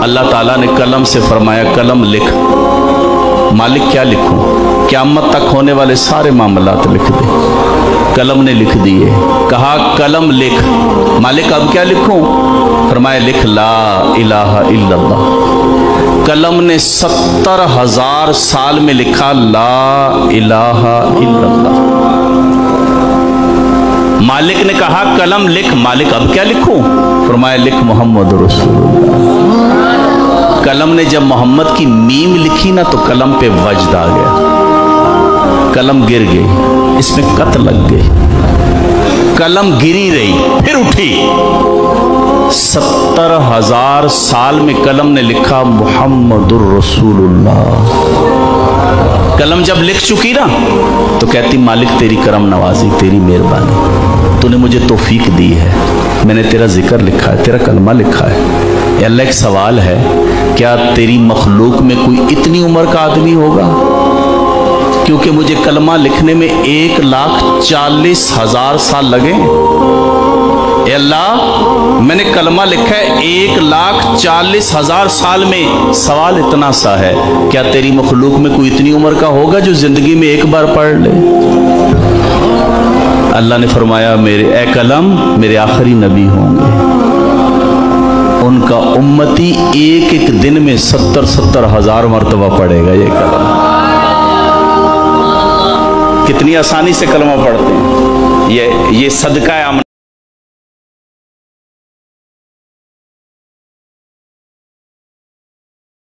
अल्लाह ताला ने कलम से फरमाया कलम लिख। मालिक क्या लिखूं? क़यामत तक होने वाले सारे मामलात लिख दे। कलम ने लिख दिए। कहा कलम लिख। मालिक अब क्या लिखूं? फरमाया लिख ला इलाहा इल्लल्लाह। कलम ने 70,000 साल में लिखा ला इलाहा इल्लल्लाह। मालिक ने कहा कलम लिख। मालिक अब क्या लिखूं? फरमाया लिख मोहम्मद रसूलुल्लाह। कलम ने जब मोहम्मद की मीम लिखी ना तो कलम पे वज्द आ गया, कलम गिर गई, इसमें कत लग गई। कलम गिरी रही फिर उठी। 70,000 साल में कलम ने लिखा मुहम्मदुर रसूलुल्लाह। कलम जब लिख चुकी ना तो कहती मालिक तेरी करम नवाजी, तेरी मेहरबानी, तूने मुझे तौफीक दी है, मैंने तेरा जिक्र लिखा है, तेरा कलमा लिखा है। अल्लाह एक सवाल है, क्या तेरी मखलूक में कोई इतनी उम्र का आदमी होगा? क्योंकि मुझे कलमा लिखने में 1,40,000 साल लगे। अल्लाह मैंने कलमा लिखा है 1,40,000 साल में। सवाल इतना सा है, क्या तेरी मखलूक में कोई इतनी उम्र का होगा जो जिंदगी में एक बार पढ़ ले? अल्लाह ने फरमाया मेरे ए कलम मेरे आखिरी नबी होंगे, उनका उम्मती एक एक दिन में 70,000 मरतबा पढ़ेगा ये कलम। कितनी आसानी से कलमा पढ़ते हैं। ये सदका है।